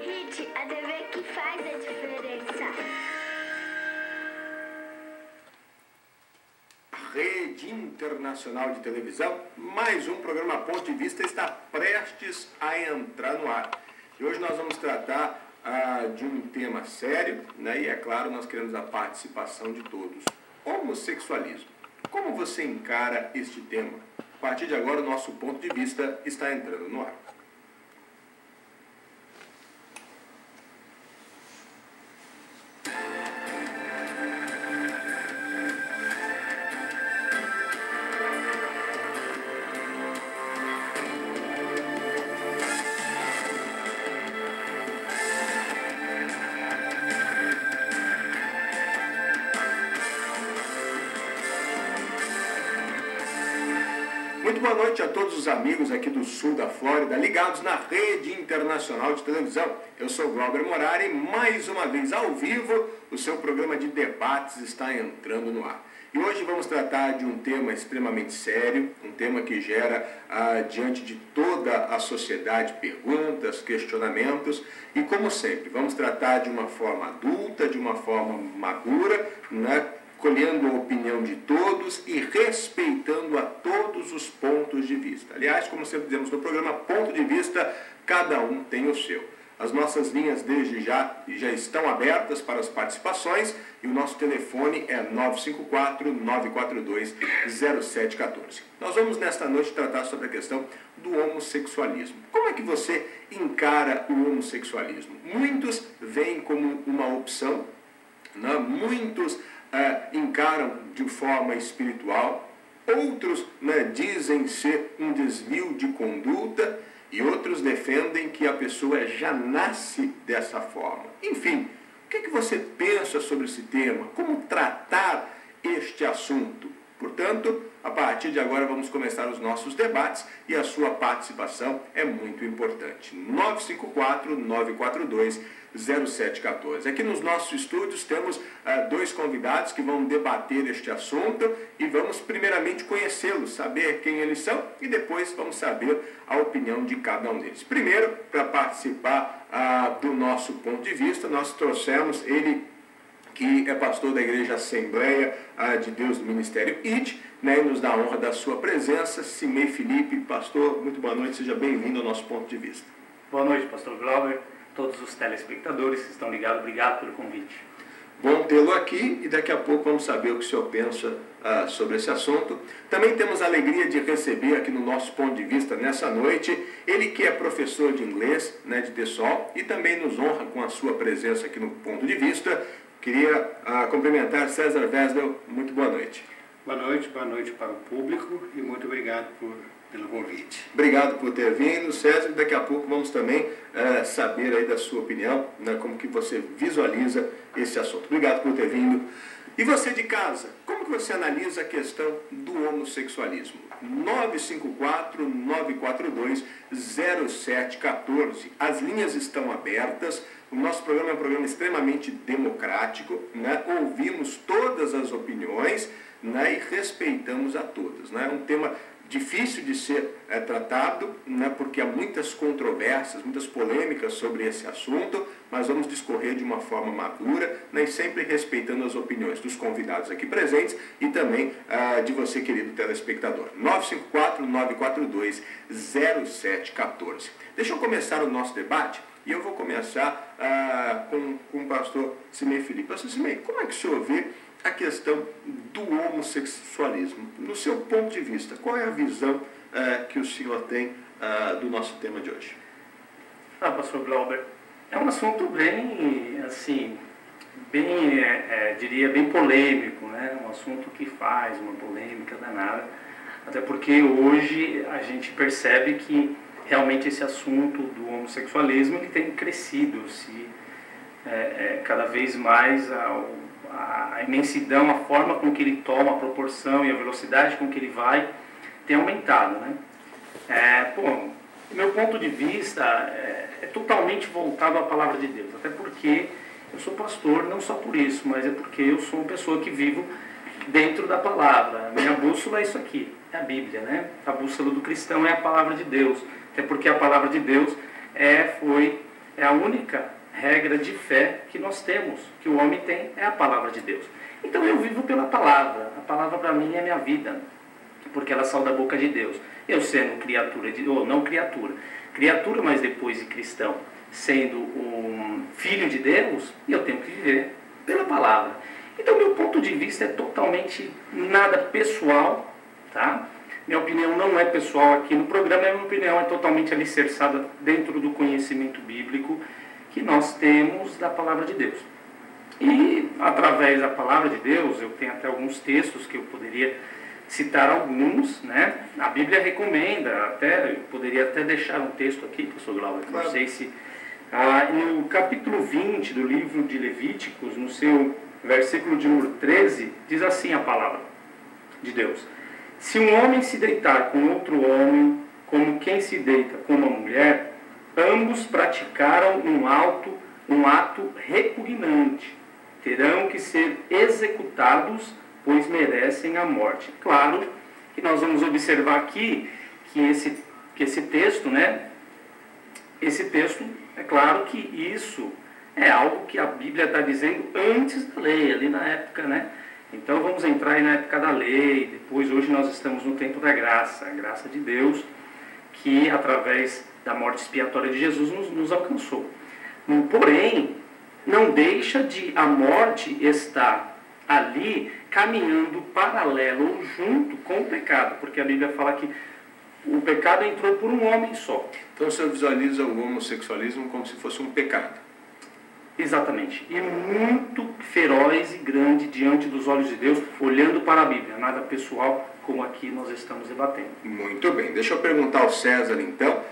Hit, a TV que faz a diferença. Rede Internacional de Televisão, mais um programa Ponto de Vista está prestes a entrar no ar. E hoje nós vamos tratar de um tema sério, né? E é claro, nós queremos a participação de todos. Homossexualismo. Como você encara este tema? A partir de agora, o nosso Ponto de Vista está entrando no ar. Muito boa noite a todos os amigos aqui do sul da Flórida, ligados na Rede Internacional de Televisão. Eu sou Glauber Morari e mais uma vez ao vivo o seu programa de debates está entrando no ar. E hoje vamos tratar de um tema extremamente sério, um tema que gera diante de toda a sociedade perguntas, questionamentos e, como sempre, vamos tratar de uma forma adulta, de uma forma madura, né? Colhendo a opinião de todos e respeitando a todos os pontos de vista. Aliás, como sempre dizemos no programa Ponto de Vista, cada um tem o seu. As nossas linhas desde já estão abertas para as participações e o nosso telefone é 954-942-0714. Nós vamos nesta noite tratar sobre a questão do homossexualismo. Como é que você encara o homossexualismo? Muitos veem como uma opção, né? Muitos encaram de forma espiritual, outros, né, dizem ser um desvio de conduta e outros defendem que a pessoa já nasce dessa forma. Enfim, o que você pensa sobre esse tema? Como tratar este assunto? Portanto, a partir de agora vamos começar os nossos debates e a sua participação é muito importante. 954-942-0714. Aqui nos nossos estúdios temos dois convidados que vão debater este assunto e vamos primeiramente conhecê-los, saber quem eles são e depois vamos saber a opinião de cada um deles. Primeiro, para participar do nosso ponto de vista, nós trouxemos ele, que é pastor da Igreja Assembleia de Deus do Ministério IT, né, e nos dá a honra da sua presença, Simei Felipe. Pastor, muito boa noite, seja bem-vindo ao nosso ponto de vista. Boa noite, pastor Glauber, todos os telespectadores que estão ligados, obrigado pelo convite. Bom tê-lo aqui e daqui a pouco vamos saber o que o senhor pensa sobre esse assunto. Também temos a alegria de receber aqui no nosso ponto de vista nessa noite, ele que é professor de inglês, né, de TESOL, e também nos honra com a sua presença aqui no ponto de vista. Queria cumprimentar César Vesdel. Muito boa noite. Boa noite para o público e muito obrigado pelo convite. Obrigado por ter vindo, César. Daqui a pouco vamos também saber aí da sua opinião, né, como que você visualiza esse assunto. Obrigado por ter vindo. E você de casa, como que você analisa a questão do homossexualismo? 954-942-0714. As linhas estão abertas. O nosso programa é um programa extremamente democrático, né? Ouvimos todas as opiniões, né? E respeitamos a todas, né? É um tema difícil de ser tratado, né? Porque há muitas controvérsias, muitas polêmicas sobre esse assunto, mas vamos discorrer de uma forma madura, né? E sempre respeitando as opiniões dos convidados aqui presentes e também de você, querido telespectador. 954-942-0714. Deixa eu começar o nosso debate. E eu vou começar com o pastor Simei Felipe. Pastor Simei, como é que o senhor vê a questão do homossexualismo? No seu ponto de vista, qual é a visão que o senhor tem do nosso tema de hoje? Pastor Glauber, é um assunto bem, assim, diria, bem polêmico, né? Um assunto que faz uma polêmica danada, até porque hoje a gente percebe que realmente esse assunto do homossexualismo ele tem crescido, cada vez mais a imensidão, a forma com que ele toma, a proporção e a velocidade com que ele vai tem aumentado, né? Meu ponto de vista é totalmente voltado à palavra de Deus, até porque eu sou pastor, não só por isso, mas é porque eu sou uma pessoa que vivo dentro da palavra. Minha bússola é isso aqui, é a Bíblia, né? A bússola do cristão é a palavra de Deus. Até porque a palavra de Deus foi é a única regra de fé que nós temos, que o homem tem, é a palavra de Deus. Então eu vivo pela palavra. A palavra para mim é minha vida, porque ela saiu da boca de Deus. Eu sendo criatura, ou não criatura, mas depois de cristão, sendo um filho de Deus, eu tenho que viver pela palavra. Então meu ponto de vista é totalmente nada pessoal, tá? Minha opinião não é pessoal aqui no programa, minha opinião é totalmente alicerçada dentro do conhecimento bíblico que nós temos da palavra de Deus. E através da palavra de Deus, eu tenho até alguns textos que eu poderia citar alguns, né? A Bíblia recomenda, eu poderia até deixar um texto aqui, pastor Glauber, que não sei se... no capítulo 20 do livro de Levíticos, no seu versículo de número 13, diz assim a palavra de Deus: se um homem se deitar com outro homem, como quem se deita com uma mulher, ambos praticaram um ato repugnante, terão que ser executados, pois merecem a morte. Claro que nós vamos observar aqui que esse texto, né? Esse texto, é claro que isso é algo que a Bíblia está dizendo antes da lei, ali na época, né? Então vamos entrar aí na época da lei, depois hoje nós estamos no tempo da graça, a graça de Deus, que através da morte expiatória de Jesus nos alcançou. Porém, não deixa de a morte estar ali caminhando paralelo ou junto com o pecado, porque a Bíblia fala que o pecado entrou por um homem só. Então o senhor visualiza o homossexualismo como se fosse um pecado. Exatamente. E muito feroz e grande diante dos olhos de Deus, olhando para a Bíblia. Nada pessoal, como aqui nós estamos debatendo. Muito bem. Deixa eu perguntar ao César, então,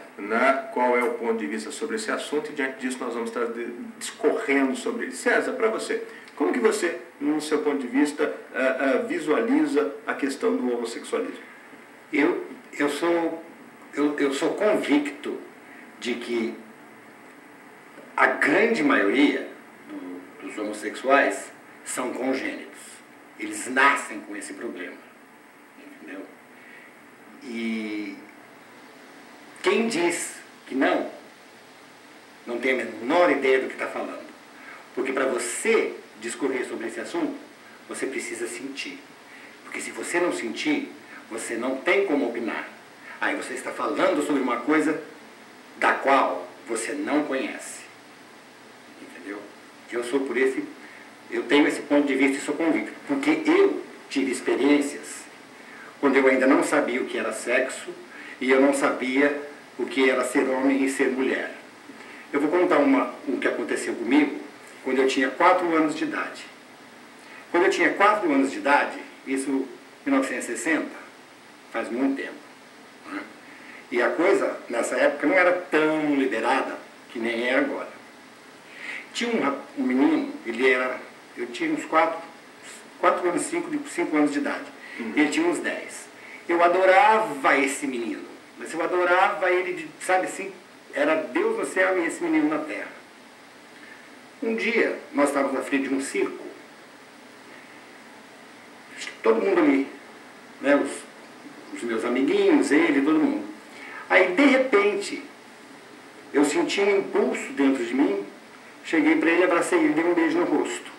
qual é o ponto de vista sobre esse assunto, e diante disso nós vamos estar discorrendo sobre ele. César, para você, como que você, no seu ponto de vista, visualiza a questão do homossexualismo? Eu sou convicto de que a grande maioria dos homossexuais são congênitos. Eles nascem com esse problema. Entendeu? E quem diz que não tem a menor ideia do que está falando. Porque para você discorrer sobre esse assunto, você precisa sentir. Porque se você não sentir, você não tem como opinar. Aí você está falando sobre uma coisa da qual você não conhece. Entendeu? Eu tenho esse ponto de vista e sou convicto. Porque eu tive experiências quando eu ainda não sabia o que era sexo e eu não sabia o que era ser homem e ser mulher. Eu vou contar o que aconteceu comigo quando eu tinha 4 anos de idade. Quando eu tinha 4 anos de idade, isso em 1960, faz muito tempo, né? E a coisa, nessa época, não era tão liberada que nem é agora. Tinha um menino, eu tinha uns 4 anos, 5 anos de idade. Ele tinha uns 10. Eu adorava esse menino, mas eu adorava ele, sabe assim, era Deus no céu e esse menino na terra. Um dia, nós estávamos na frente de um circo, todo mundo ali, né, os meus amiguinhos, ele, todo mundo. Aí, de repente, eu senti um impulso dentro de mim, cheguei para ele, abracei ele, dei um beijo no rosto.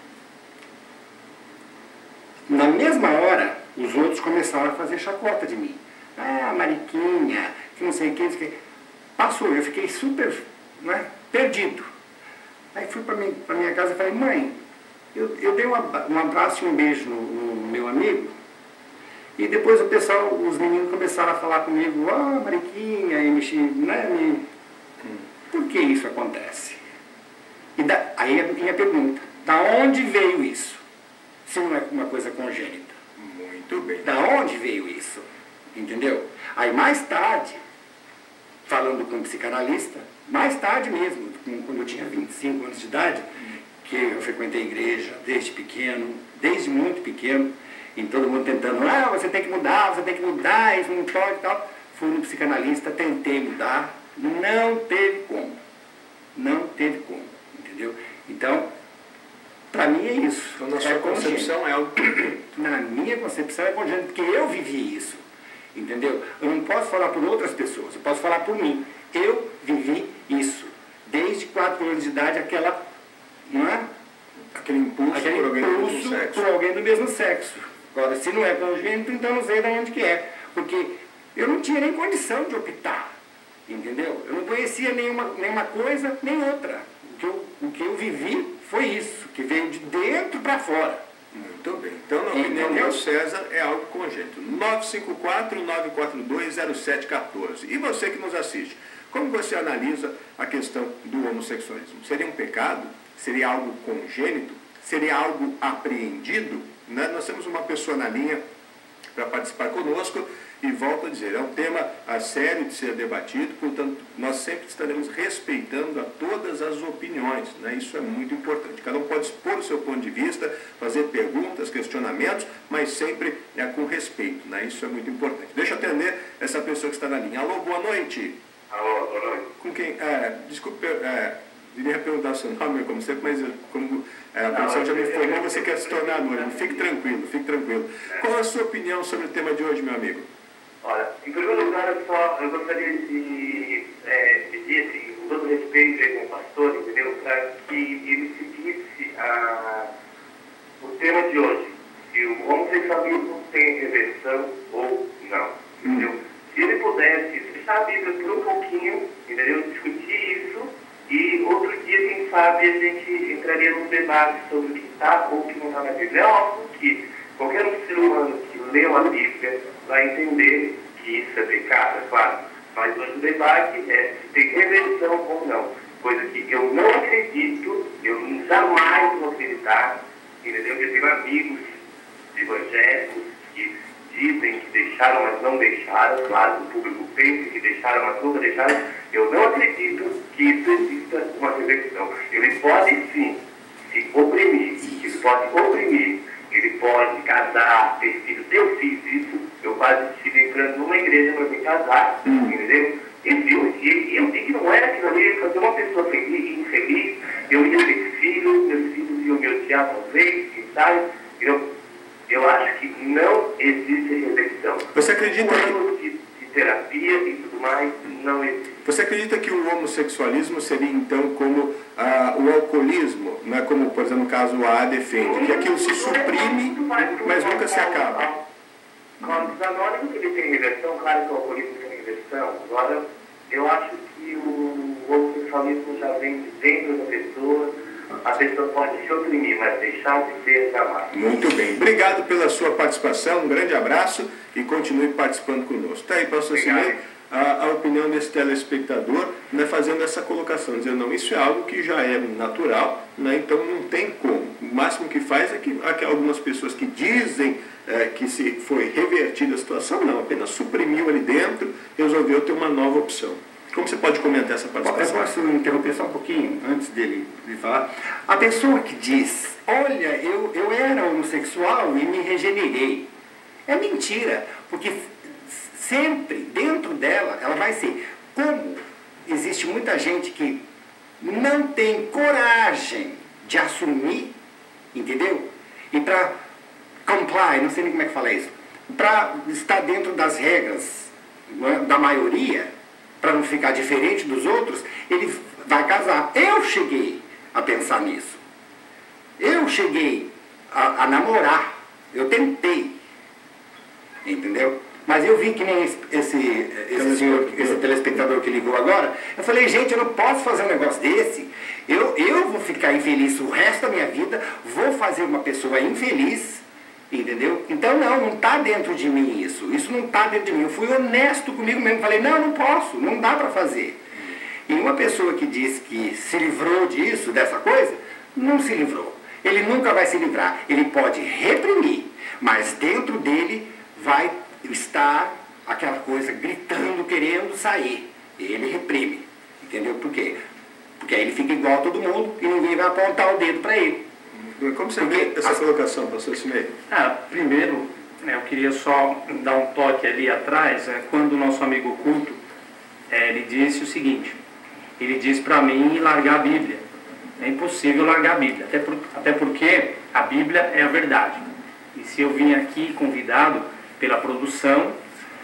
Na mesma hora, os outros começaram a fazer chacota de mim. Ah, mariquinha, que não sei o que. Passou, eu fiquei super, né, perdido. Aí fui para minha casa e falei: mãe, eu dei um abraço e um beijo no meu amigo, e depois os meninos começaram a falar comigo: ah, mariquinha, e por que isso acontece? Aí a minha pergunta: da onde veio isso? Se não é uma coisa congênita. Muito bem. Da onde veio isso? Entendeu? Aí mais tarde, falando com um psicanalista, mais tarde mesmo, quando eu tinha 25 anos de idade, que eu frequentei a igreja desde pequeno, desde muito pequeno, e todo mundo tentando: ah, você tem que mudar, isso não pode e tal. Fui no psicanalista, tentei mudar, não teve como. Não teve como, entendeu? Então, para mim é isso. Então, na sua concepção é algo... Na minha concepção é congênito, porque eu vivi isso, entendeu? Eu não posso falar por outras pessoas, eu posso falar por mim. Eu vivi isso desde 4 anos de idade aquela, não é? Aquele impulso por alguém do mesmo sexo. Por alguém do mesmo sexo. Agora, se não é congênito, então não sei de onde que é. Porque eu não tinha nem condição de optar, entendeu? Eu não conhecia nenhuma coisa, nem outra. O que eu vivi foi isso, que veio de dentro para fora. Muito bem. Então, na opinião do César, é algo congênito. 954-942-0714. E você que nos assiste, como você analisa a questão do homossexualismo? Seria um pecado? Seria algo congênito? Seria algo apreendido? Né? Nós temos uma pessoa na linha para participar conosco e volto a dizer, é um tema a sério de ser debatido, portanto, nós sempre estaremos respeitando a todas as opiniões, né? Isso é muito importante. Cada um pode expor o seu ponto de vista, fazer perguntas, questionamentos, mas sempre com respeito, né? Isso é muito importante. Deixa eu atender essa pessoa que está na linha. Alô, boa noite. Alô, boa noite. Com quem? Desculpe, iria perguntar o seu nome, como sempre, mas como a produção já me informou, você quer se tornar anônimo. Fique tranquilo, fique tranquilo. Qual a sua opinião sobre o tema de hoje, meu amigo? Olha, em primeiro lugar, eu gostaria de pedir, assim, com todo respeito aí com o pastor, entendeu? Para que ele seguisse o tema de hoje, se o homossexualismo tem reversão ou não, entendeu? Se ele pudesse fechar a Bíblia por um pouquinho, entendeu? Discutir isso, e outro dia, quem sabe, a gente entraria num debate sobre o que está ou o que não está na Bíblia. É óbvio que qualquer ser humano que leu a Bíblia vai entender que isso é pecado, é claro. Mas hoje o debate é se tem reversão ou não. Coisa que eu não acredito, eu jamais vou acreditar, entendeu? Eu tenho amigos evangélicos que dizem que deixaram, mas não deixaram. Claro, o público pensa que deixaram, mas nunca deixaram. Eu não acredito que isso exista uma reversão. Ele pode sim se oprimir, ele pode oprimir. Ele pode casar, ter filhos. Eu fiz isso, eu quase estive entrando numa igreja para me casar, entendeu? E viu, eu vi que não era aquilo ali, ia fazer uma pessoa feliz e infeliz, eu ia ter filhos, meus filhos iam me odiar talvez, quem sabe? Eu acho que não existe reversão. Você acredita de terapia e tudo mais, não existe. Você acredita que o homossexualismo seria então como o alcoolismo, né? Como, por exemplo, no caso a defende, que aquilo se suprime, mas nunca se acaba? Os anônimos ele tem reversão, claro que o alcoolismo tem reversão. Agora, eu acho que o homossexualismo já vem de dentro da pessoa. A pessoa pode se oprimir, mas deixar de ser jamais. Muito bem. Obrigado pela sua participação, um grande abraço e continue participando conosco. Está aí, pastor Cimei, a opinião desse telespectador, né, fazendo essa colocação, dizendo, não, isso é algo que já é natural, né, então não tem como. O máximo que faz é que algumas pessoas que dizem que se foi revertida a situação, não, apenas suprimiu ali dentro, resolveu ter uma nova opção. Como você pode comentar essa participação? Eu posso interromper só um pouquinho, antes dele falar? A pessoa que diz, olha, eu era homossexual e me regenerei, é mentira, porque sempre dentro dela, ela vai ser. Como existe muita gente que não tem coragem de assumir, entendeu? E para comply, não sei nem como é que fala isso, para estar dentro das regras, né, da maioria, para não ficar diferente dos outros, ele vai casar. Eu cheguei a pensar nisso. Eu cheguei a namorar. Eu tentei. Entendeu? Mas eu vi que nem esse telespectador que ligou agora, eu falei, gente, eu não posso fazer um negócio desse. Eu vou ficar infeliz o resto da minha vida, vou fazer uma pessoa infeliz, entendeu? Então não está dentro de mim isso. Isso não está dentro de mim. Eu fui honesto comigo mesmo, falei, não posso, não dá para fazer. E uma pessoa que diz que se livrou disso, dessa coisa, não se livrou. Ele nunca vai se livrar. Ele pode reprimir, mas dentro dele vai estar aquela coisa gritando, querendo sair. Ele reprime. Entendeu? Por quê? Porque aí ele fica igual a todo mundo e ninguém vai apontar o dedo para ele. Como você vê essa colocação, pastor Cimei? Primeiro, eu queria só dar um toque ali atrás, quando o nosso amigo oculto, ele disse o seguinte, ele disse para mim largar a Bíblia. É impossível largar a Bíblia, até porque a Bíblia é a verdade. E se eu vim aqui convidado pela produção,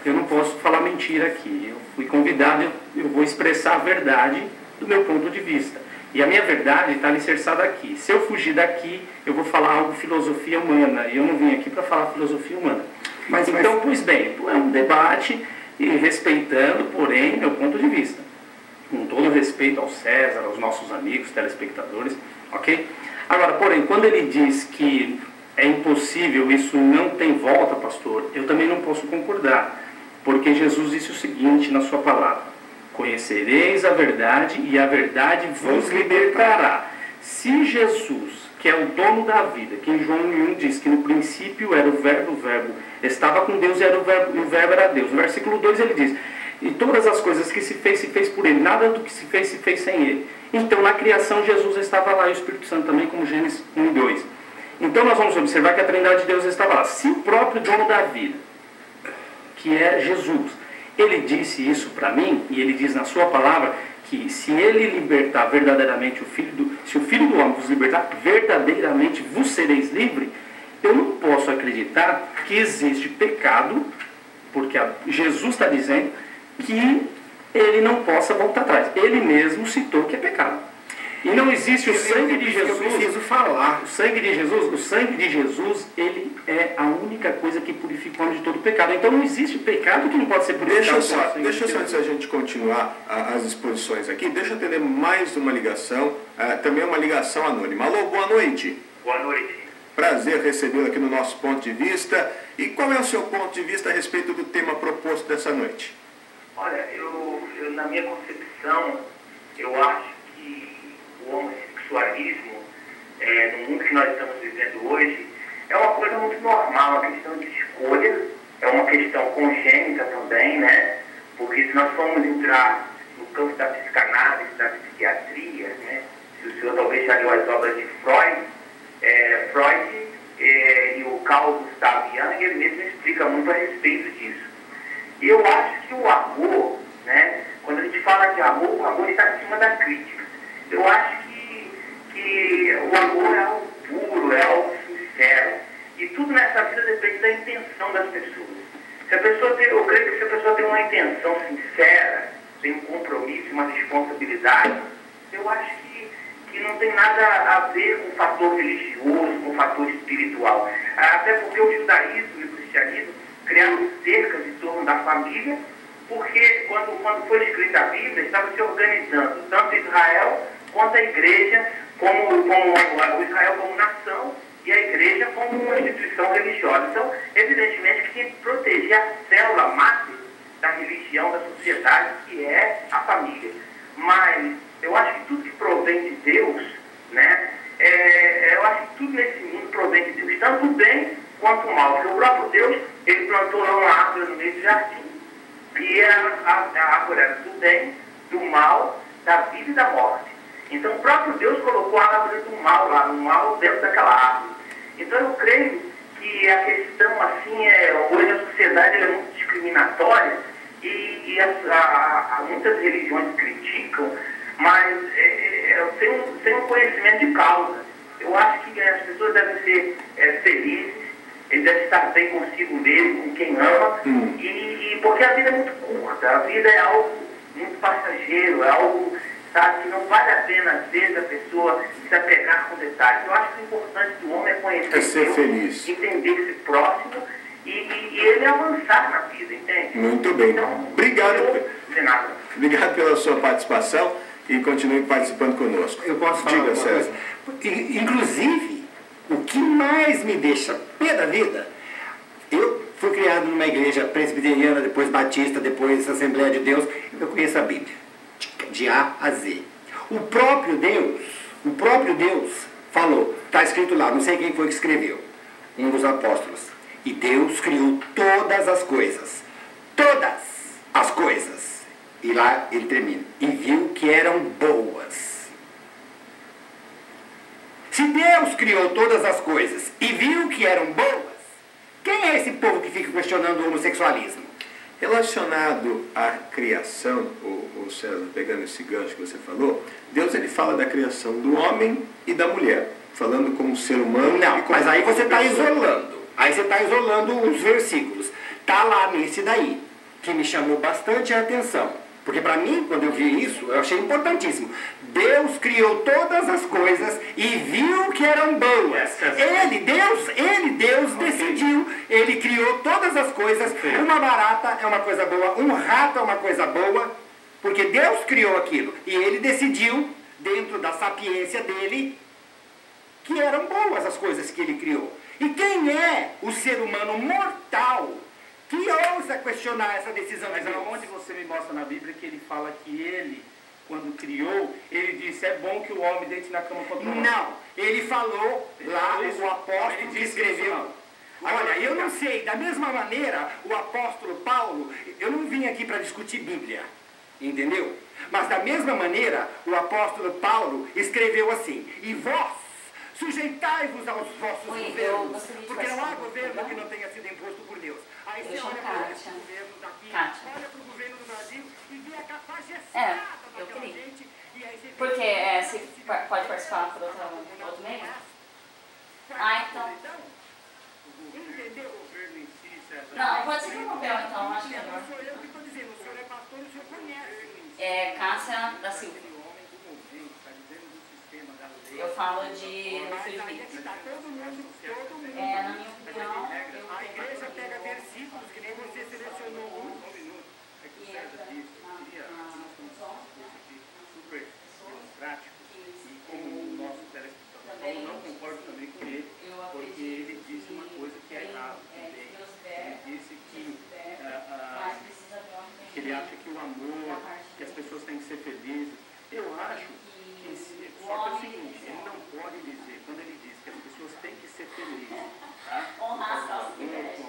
eu não posso falar mentira aqui. Eu fui convidado, eu vou expressar a verdade do meu ponto de vista. E a minha verdade está alicerçada aqui. Se eu fugir daqui, eu vou falar algo filosofia humana. E eu não vim aqui para falar filosofia humana. Então, pois bem, é um debate e respeitando, porém, meu ponto de vista. Com todo respeito ao César, aos nossos amigos, telespectadores, ok? Agora, porém, quando ele diz que é impossível, isso não tem volta, pastor, eu também não posso concordar. Porque Jesus disse o seguinte na sua palavra: conhecereis a verdade e a verdade vos libertará. Se Jesus, que é o dono da vida, que em João 1 diz que no princípio era o verbo estava com Deus e era o verbo era Deus. No versículo 2 ele diz: e todas as coisas que se fez por ele, nada do que se fez sem ele. Então na criação Jesus estava lá e o Espírito Santo também, como Gênesis 1 e 2. Então nós vamos observar que a Trindade de Deus estava lá. Se o próprio dono da vida, que é Jesus, ele disse isso para mim, e ele diz na sua palavra que se ele libertar verdadeiramente se o Filho do Homem vos libertar, verdadeiramente vos sereis livres, eu não posso acreditar que existe pecado, porque Jesus está dizendo que ele não possa voltar atrás. Ele mesmo citou que é pecado. E não existe o sangue de Jesus. Eu preciso falar. O sangue de Jesus, ele é a única coisa que purifica o homem de todo pecado. Então não existe pecado que não pode ser purificado. Deixa só, antes da gente continuar as exposições aqui, deixa eu atender mais uma ligação, também uma ligação anônima. Alô, boa noite. Boa noite. Prazer recebê-lo aqui no nosso ponto de vista. E qual é o seu ponto de vista a respeito do tema proposto dessa noite? Olha, eu na minha concepção, eu acho que o homossexualismo, no mundo que nós estamos vivendo hoje, é uma coisa muito normal, uma questão de escolha, é uma questão congênita também, né? Porque se nós formos entrar no campo da psicanálise, da psiquiatria, né? Se o senhor talvez já leu as obras de Freud, e o Carl Gustav Jung, ele mesmo explica muito a respeito disso. E eu acho que o amor, né? Quando a gente fala de amor, o amor está acima da crítica. Eu acho que o amor é algo puro, é algo sincero. E tudo nessa vida depende da intenção das pessoas. Se a pessoa eu creio que se a pessoa tem uma intenção sincera, tem um compromisso, uma responsabilidade, eu acho que não tem nada a ver com o fator religioso, com o fator espiritual. Até porque o judaísmo e o cristianismo criaram cercas em torno da família, porque quando foi escrita a Bíblia, estava se organizando tanto Israel quanto a igreja, como o Israel como nação e a igreja como uma instituição religiosa. Então, evidentemente que tinha que proteger a célula máxima da religião, da sociedade, que é a família. Mas eu acho que tudo que provém de Deus, né, eu acho que tudo nesse mundo provém de Deus, tanto o bem quanto o mal. Porque o próprio Deus, ele plantou lá uma árvore no meio do jardim, e a árvore era do bem, do mal, da vida e da morte. Então o próprio Deus colocou a árvore do mal lá, no mal dentro daquela árvore. Então eu creio que a questão assim, hoje a sociedade é muito discriminatória e muitas religiões criticam, mas sem um conhecimento de causa. Eu acho que as pessoas devem ser felizes, eles devem estar bem consigo mesmo, com quem ama, e porque a vida é muito curta, a vida é algo muito passageiro, é algo, sabe, que não vale a pena, às vezes, a pessoa se apegar com detalhes. Eu acho que o importante do homem é conhecer ser Deus, feliz, entender-se próximo e ele avançar na vida, entende? Muito bem. Então, Obrigado pela sua participação e continue participando conosco. Eu posso falar Diga, uma César. coisa? Inclusive, o que mais me deixa pé da vida, eu fui criado numa igreja presbiteriana, depois batista, depois Assembleia de Deus, eu conheço a Bíblia, de A a Z. O próprio Deus falou, está escrito lá, não sei quem foi que escreveu, um dos apóstolos, e Deus criou todas as coisas, e lá ele termina, e viu que eram boas. Se Deus criou todas as coisas e viu que eram boas, quem é esse povo que fica questionando o homossexualismo? Relacionado à criação, o César, pegando esse gancho que você falou, Deus ele fala da criação do homem e da mulher, falando como ser humano. Não, mas aí você está isolando. Aí você está isolando os versículos. Está lá nesse daí, que me chamou bastante a atenção. Porque para mim, quando eu vi isso, eu achei importantíssimo. Deus criou todas as coisas e viu que eram boas. Deus decidiu, ele criou todas as coisas. Uma barata é uma coisa boa, um rato é uma coisa boa, porque Deus criou aquilo. E ele decidiu, dentro da sapiência dele, que eram boas as coisas que ele criou. E quem é o ser humano mortal que ousa questionar essa decisão de Deus? Mas aonde você me mostra na Bíblia que ele fala que ele, quando criou, ele disse, é bom que o homem deite na cama com outro homem? Não, ele falou lá, o apóstolo ele que disse escreveu. isso, Olha, eu não sei, da mesma maneira, o apóstolo Paulo, eu não vim aqui para discutir Bíblia, entendeu? Mas da mesma maneira, o apóstolo Paulo escreveu assim, e vós, sujeitai-vos aos vossos governos, porque não há governo que não tenha sido imposto por Deus. Aí você olha para os governos daqui, olha para o governo do Brasil e vê a capacidade daquela gente. E aí você porque se pode participar por outro meio? Então. entendeu? Não, pode ser interrompeu então, acho que Não sou eu que estou dizendo, o senhor é pastor e o senhor conhece. Cássia da Silva. Eu falo de no Felipe. Está todo mundo. Na minha opinião, A igreja pega versículos que nem você selecionou um. e entra Super prático, e como o nosso telespectador eu não concordo também com ele, porque ele disse uma coisa que é errada também. Ele disse que ele acha que o amor, que as pessoas têm que ser felizes. Eu acho que só que é o seguinte, ele não pode dizer, quando ele diz que as pessoas têm que ser felizes, tá? O amor é isso, o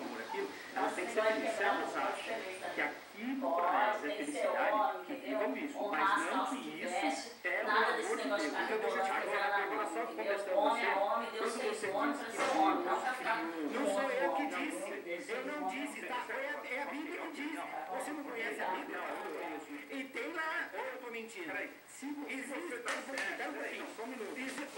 amor é aquilo, elas têm que ser felizes. Se elas acham que aquilo para elas é felicidade, que vivam isso, mas não que isso é o amor de Deus. Então agora só contestando você, quando você diz que Não sou eu que disse. Eu não disse, tá? É a Bíblia que diz. Você não conhece a Bíblia? E tem lá. Ou eu estou mentindo? Existe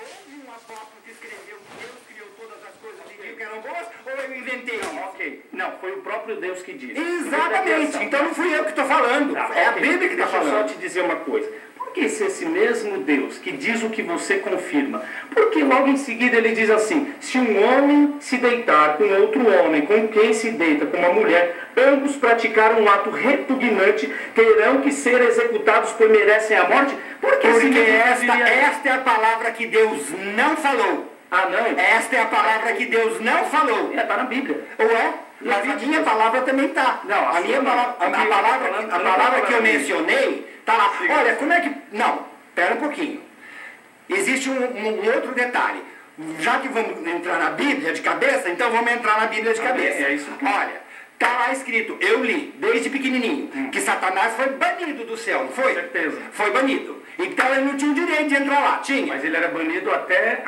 houve um apóstolo que escreveu que Deus criou todas as coisas e viu que eram boas, ou eu inventei? Ok. Não, foi o próprio Deus que disse. Exatamente. Então não fui eu que estou falando. É a Bíblia que está falando. Deixa eu só falando. te dizer uma coisa. Por que se esse mesmo Deus que diz o que você confirma, porque logo em seguida ele diz assim, se um homem se deitar com outro homem, com quem se deita com uma mulher, ambos praticaram um ato repugnante, terão que ser executados pois merecem a morte? Porque esta é a palavra que Deus não falou. Ah, não? Esta é a palavra que Deus não falou. Está na Bíblia. Ou é? Mas a minha palavra também está. Não, a minha palavra que eu mencionei está lá. Olha, como é que... Não, espera um pouquinho. Existe um outro detalhe. Já que vamos entrar na Bíblia de cabeça, então vamos entrar na Bíblia de cabeça. É isso que... Olha, está lá escrito, eu li, desde pequenininho, que Satanás foi banido do céu, não foi? Com certeza. Foi banido. Então ele não tinha o direito de entrar lá, tinha. Mas ele era banido até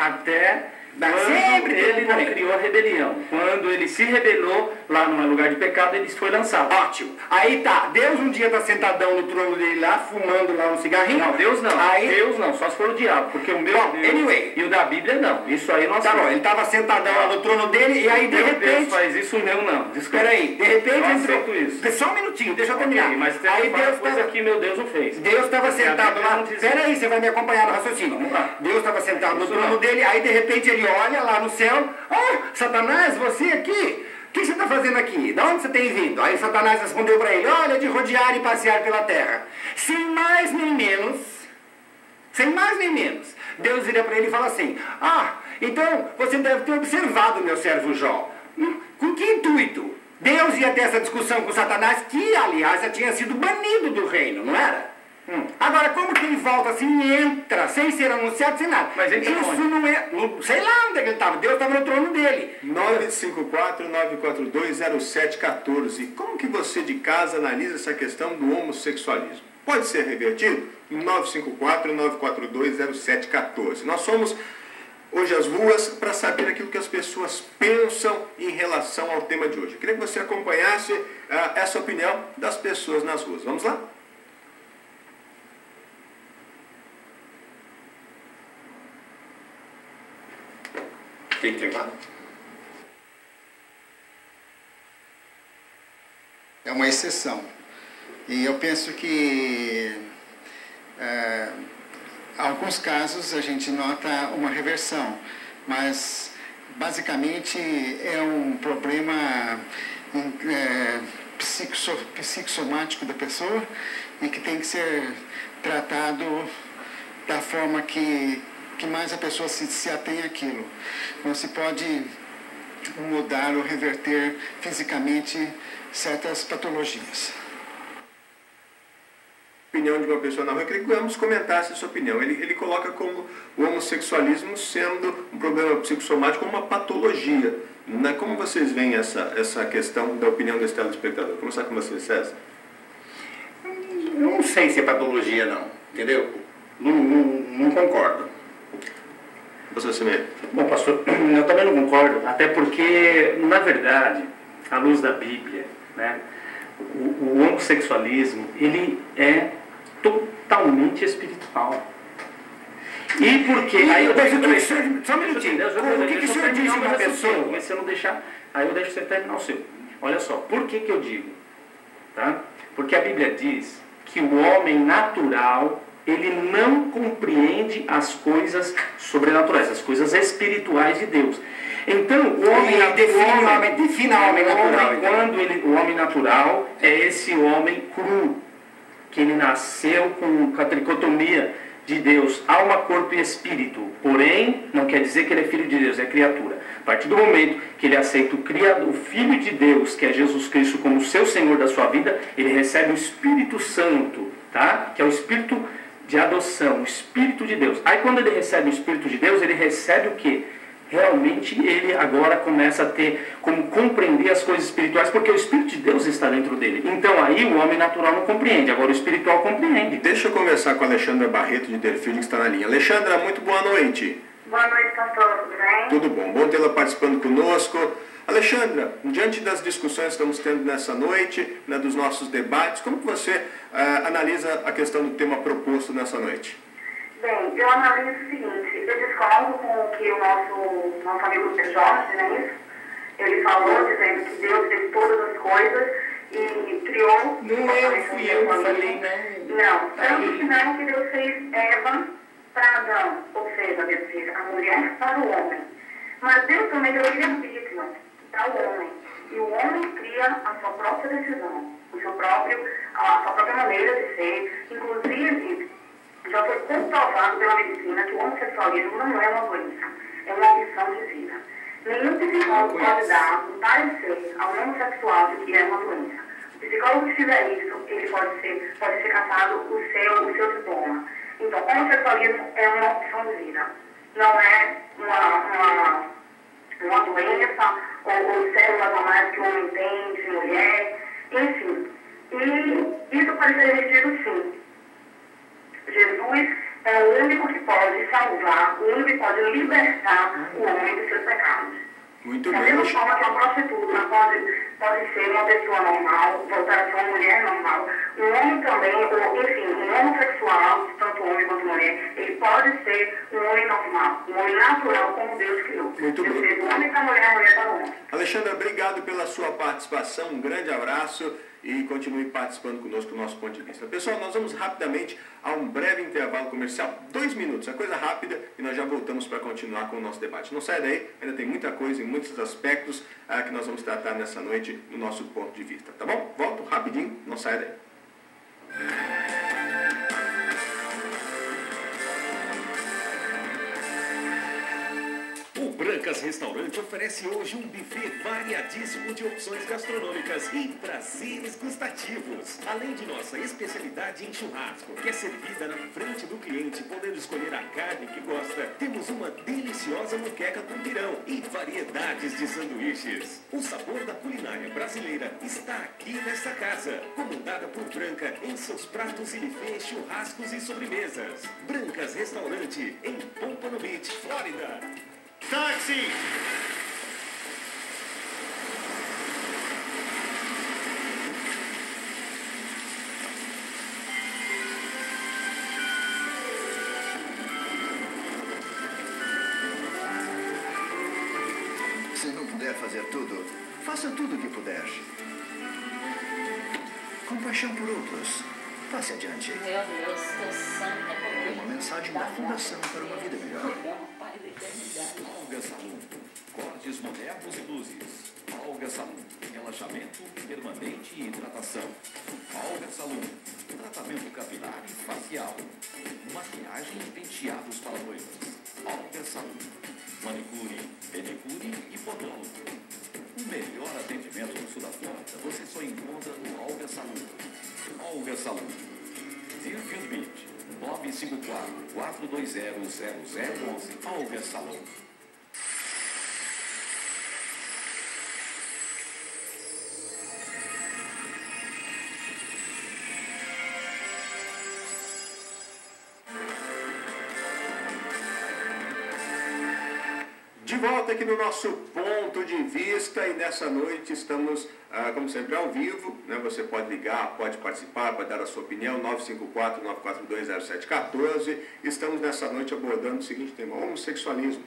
sempre ele não criou a rebelião. Quando ele se rebelou lá no lugar de pecado, ele foi lançado. Ótimo. Aí tá, Deus um dia tá sentadão no trono dele lá, fumando lá um cigarrinho. Não, Deus não. Aí... Deus não, só se for o diabo. Porque o meu Deus anyway. E o da Bíblia não. Isso aí nós tá bom, ele tava sentadão lá no trono dele e aí de repente... Deus faz isso, o meu não. Desculpa. Peraí, de repente eu entrou... aceito isso. Só um minutinho, deixa eu terminar. Okay, mas tem aí Deus coisa tava... que meu Deus o fez. Deus estava sentado lá... Peraí, você vai me acompanhar no raciocínio. Vamos lá. Deus estava sentado no trono dele, aí de repente ele olha lá no céu. Oh, Satanás, você aqui? O que você está fazendo aqui? De onde você tem vindo? Aí Satanás respondeu para ele, olha, de rodear e passear pela terra. Sem mais nem menos, Deus vira para ele e fala assim, então você deve ter observado meu servo Jó. Com que intuito? Deus ia ter essa discussão com Satanás, que aliás já tinha sido banido do reino, não era? Agora, como que ele volta assim e entra, sem ser anunciado, sem nada? Mas ele isso não é... sei lá onde é que ele estava. Deus estava no trono dele. 954-942-0714. Como que você de casa analisa essa questão do homossexualismo? Pode ser revertido? 954-942-0714. Nós somos hoje às ruas para saber aquilo que as pessoas pensam em relação ao tema de hoje. Eu queria que você acompanhasse essa opinião das pessoas nas ruas. Vamos lá? Tem intervalo? É uma exceção. E eu penso que, em alguns casos, a gente nota uma reversão, mas, basicamente, é um problema psicossomático da pessoa e que tem que ser tratado da forma que mais a pessoa se atém àquilo. Não se pode mudar ou reverter fisicamente certas patologias. Opinião de uma pessoa na rua, eu queria que o ambos comentassem a sua opinião. Ele coloca como o homossexualismo sendo um problema psicossomático, uma patologia. Como vocês veem essa questão da opinião desse telespectador? Vou começar com você, César. Eu não sei se é patologia, não. Entendeu? Não concordo. Você mesmo. Bom, pastor, eu também não concordo, até porque, na verdade, à luz da Bíblia, né, o homossexualismo, ele é totalmente espiritual. E por quê? Aí eu deixo só um minutinho. O que o senhor diz de uma pessoa? Se eu não deixar, aí eu deixo você terminar o seu. Olha só, por que eu digo? Tá? Porque a Bíblia diz que o homem natural, ele não compreende as coisas sobrenaturais, as coisas espirituais de Deus. Então, o homem natural, o homem natural é esse homem cru, que ele nasceu com a tricotomia de Deus, alma, corpo e espírito. Porém, não quer dizer que ele é filho de Deus, é criatura. A partir do momento que ele aceita o Filho de Deus, que é Jesus Cristo, como seu Senhor da sua vida, ele recebe o Espírito Santo, tá? Que é o Espírito de adoção, o Espírito de Deus. Aí quando ele recebe o Espírito de Deus, ele recebe o quê? Realmente ele agora começa a ter como compreender as coisas espirituais, porque o Espírito de Deus está dentro dele. Então aí o homem natural não compreende, agora o espiritual compreende. Deixa eu conversar com a Alexandra Barreto de Delfim, que está na linha. Alexandra, muito boa noite. Boa noite, pastor. Tudo bem? Tudo bom. Bom tê-la participando conosco. Alexandra, diante das discussões que estamos tendo nessa noite, né, dos nossos debates, como que você analisa a questão do tema proposto nessa noite? Bem, eu analiso o seguinte, eu discordo com o que o nosso amigo Jorge, não é isso? Ele falou, dizendo que Deus fez todas as coisas e criou... Não, fui eu que falei, não. Não, tanto que não que Deus fez Eva para Adão, ou seja, Deus fez a mulher para o homem. Mas Deus também deu livre-arbítrio para o homem. E o homem cria a sua própria decisão, a sua própria maneira de ser. Inclusive, já foi comprovado pela medicina que o homossexualismo não é uma doença, é uma opção de vida. Nenhum psicólogo pode dar um parecer ao homossexual de que é uma doença. O psicólogo que fizer isso, ele pode ser caçado o seu diploma. Então, o homossexualismo é uma opção de vida. Não é uma doença ou células a mais que o homem tem de mulher, enfim. E isso pode ser revertido sim. Jesus é o único que pode salvar, o único que pode libertar o homem dos seus pecados. Muito da bem. mesma forma que uma prostituta pode ser uma pessoa normal, voltar a ser uma mulher normal, um homem também, ou enfim, um homossexual, tanto homem quanto mulher, ele pode ser um homem normal, um homem natural como Deus criou. Muito Deus bem. fez o homem para a mulher, a mulher para o homem. Alexandra, obrigado pela sua participação, um grande abraço e continue participando conosco do nosso ponto de vista. Pessoal, nós vamos rapidamente a um breve intervalo comercial, 2 minutos, é coisa rápida, e nós já voltamos para continuar com o nosso debate. Não sai daí, ainda tem muita coisa e muitos aspectos que nós vamos tratar nessa noite no nosso ponto de vista, tá bom? Volto rapidinho, não sai daí. O Brancas Restaurante oferece hoje um buffet variadíssimo de opções gastronômicas e prazeres gustativos. Além de nossa especialidade em churrasco, que é servida na frente do cliente, podendo escolher a carne que gosta, temos uma deliciosa moqueca com pirão e variedades de sanduíches. O sabor da culinária brasileira está aqui nesta casa, comandada por Branca em seus pratos e buffet, churrascos e sobremesas. Brancas Restaurante, em Pompano Beach, Flórida. Táxi! Se não puder fazer tudo, faça tudo o que puder. compaixão por outros. Passe adiante. Meu Deus, teu sangue é poder. Uma mensagem da Fundação para uma Vida Melhor. Pai da eternidade. Olga Salum. Cortes modernos e luzes. Olga Salum. Relaxamento permanente e hidratação. Olga Salum. Tratamento capilar e facial. Maquiagem e penteados para noivas. Olga Salum. Manicure, pedicure e podólogo. O melhor atendimento no sul da Flórida você só encontra no Olga Salum. Olga Salum. Deerfield Beach. 954-420-0011. Olga Salum. De volta aqui no nosso ponto de vista e nessa noite estamos, como sempre, ao vivo, né? Você pode ligar, pode participar, pode dar a sua opinião, 954-942-0714. Estamos nessa noite abordando o seguinte tema: homossexualismo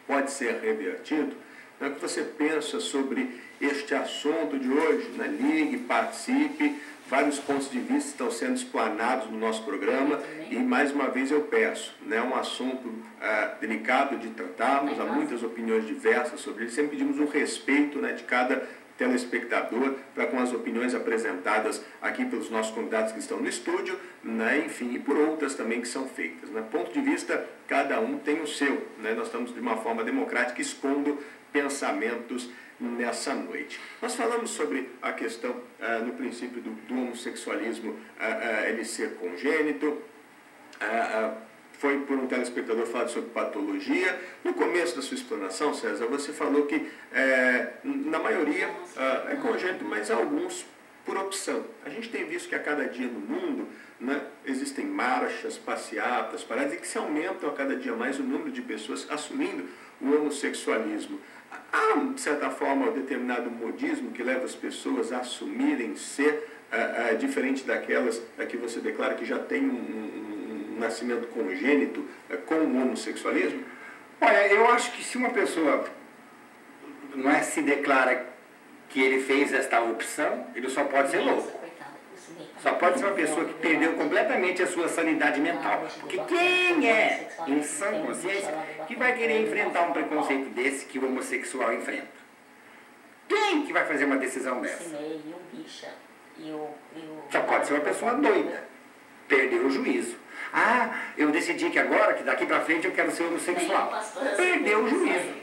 pode ser revertido? O que você pensa sobre este assunto de hoje? Né? Ligue, participe. Vários pontos de vista estão sendo explanados no nosso programa e, mais uma vez, eu peço, né, é um assunto delicado de tratarmos, há muitas opiniões diversas sobre ele, sempre pedimos o respeito, né, de cada telespectador para com as opiniões apresentadas aqui pelos nossos convidados que estão no estúdio, né, enfim, e por outras também que são feitas. Né. Ponto de vista, cada um tem o seu, né, nós estamos de uma forma democrática expondo pensamentos nessa noite. Nós falamos sobre a questão, no princípio, do homossexualismo ele ser congênito, foi por um telespectador falado sobre patologia. No começo da sua explanação, César, você falou que na maioria é congênito, mas alguns por opção. A gente tem visto que a cada dia no mundo, né, existem marchas, passeatas, paradas, e que se aumentam a cada dia mais o número de pessoas assumindo o homossexualismo. Há, de certa forma, um determinado modismo que leva as pessoas a assumirem ser diferente daquelas que você declara que já tem um nascimento congênito com o homossexualismo? Olha, eu acho que se uma pessoa se declara que ele fez esta opção, ele só pode ser louco. Só pode ser uma pessoa que perdeu completamente a sua sanidade mental. Porque quem é em sã consciência que vai querer enfrentar um preconceito desse que o homossexual enfrenta? Quem que vai fazer uma decisão dessa? Só pode ser uma pessoa doida. Perdeu o juízo. Eu decidi que agora, que daqui pra frente eu quero ser homossexual. Perdeu o juízo.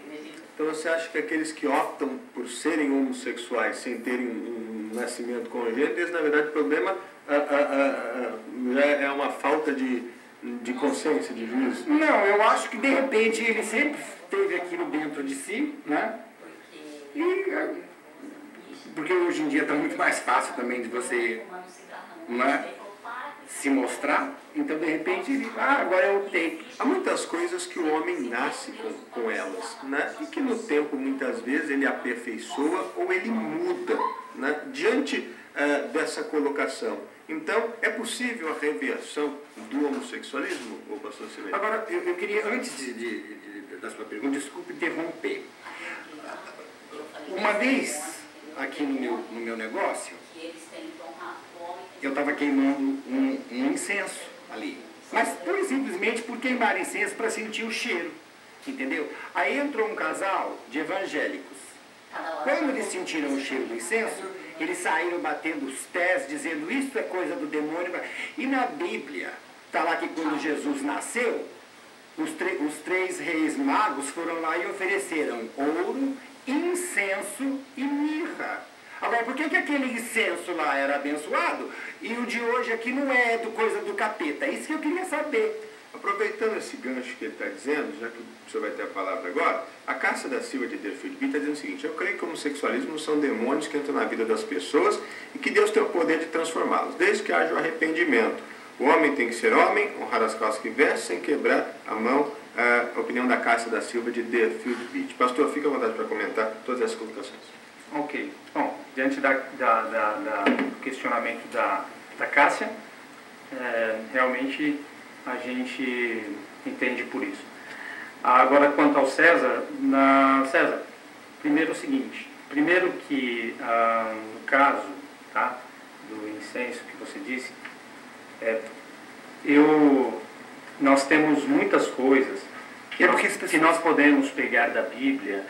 Então você acha que aqueles que optam por serem homossexuais sem terem um nascimento congênito, esse, na verdade, o problema já é uma falta de consciência, de juízo? Não, eu acho que de repente ele sempre teve aquilo dentro de si, né? Porque hoje em dia está muito mais fácil também de você, né, se mostrar. Então, de repente, ele, agora eu tenho. Há muitas coisas que o homem nasce com elas, né? E que no tempo, muitas vezes, ele aperfeiçoa ou ele muda, né? Diante dessa colocação. Então, é possível a reversão do homossexualismo, ou pastor Silêncio? Agora, eu queria, antes da sua pergunta, desculpe interromper. Uma vez, aqui no meu negócio, eu estava queimando um incenso ali. Mas pura e simplesmente por queimar incenso para sentir o cheiro. Entendeu? Aí entrou um casal de evangélicos. Quando eles sentiram o cheiro do incenso, eles saíram batendo os pés, dizendo isso é coisa do demônio. E na Bíblia, está lá que quando Jesus nasceu, os três reis magos foram lá e ofereceram ouro, incenso e mirra. Agora, por que aquele incenso lá era abençoado e o de hoje aqui não é coisa do capeta? É isso que eu queria saber. Aproveitando esse gancho que ele está dizendo, já que o senhor vai ter a palavra agora, a Cássia da Silva de Deerfield Beach está dizendo o seguinte: eu creio que o homossexualismo são demônios que entram na vida das pessoas e que Deus tem o poder de transformá-los, desde que haja o arrependimento. O homem tem que ser homem, honrar as calças que veste, sem quebrar a mão. A opinião da Cássia da Silva de Deerfield Beach. Pastor, fica à vontade para comentar todas essas colocações. Ok. Bom, diante do questionamento da Cássia, realmente a gente entende por isso. Agora, quanto ao César, César, primeiro o seguinte, primeiro que, no caso, tá, do incenso que você disse, nós temos muitas coisas que nós podemos pegar da Bíblia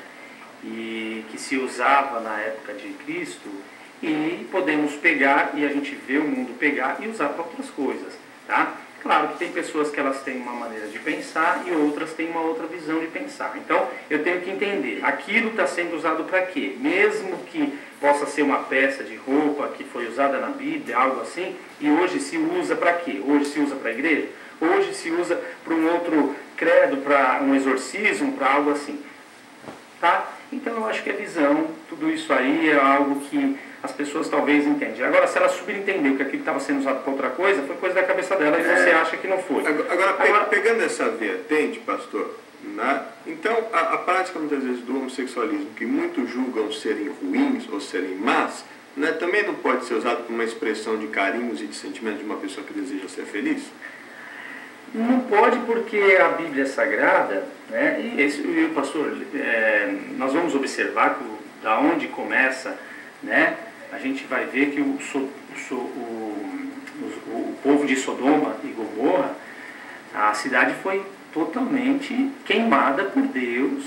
e que se usava na época de Cristo, e podemos pegar, e a gente vê o mundo pegar e usar para outras coisas, tá? Claro que tem pessoas que elas têm uma maneira de pensar e outras têm uma outra visão de pensar. Então, eu tenho que entender, aquilo está sendo usado para quê? Mesmo que possa ser uma peça de roupa que foi usada na Bíblia, algo assim, e hoje se usa para quê? Hoje se usa para a igreja? Hoje se usa para um outro credo, para um exorcismo, para algo assim, tá? Então, eu acho que a visão, tudo isso aí é algo que as pessoas talvez entendem. Agora, se ela subentendeu que aquilo estava sendo usado para outra coisa, foi coisa da cabeça dela e você acha que não foi. Agora, pegando essa vertente, pastor, né? Então, a prática muitas vezes do homossexualismo, que muitos julgam serem ruins ou serem más, né, também não pode ser usado como uma expressão de carinhos e de sentimentos de uma pessoa que deseja ser feliz? Não pode, porque a Bíblia é sagrada, né? E pastor, nós vamos observar da onde começa, né? A gente vai ver que o povo de Sodoma e Gomorra, a cidade foi totalmente queimada por Deus,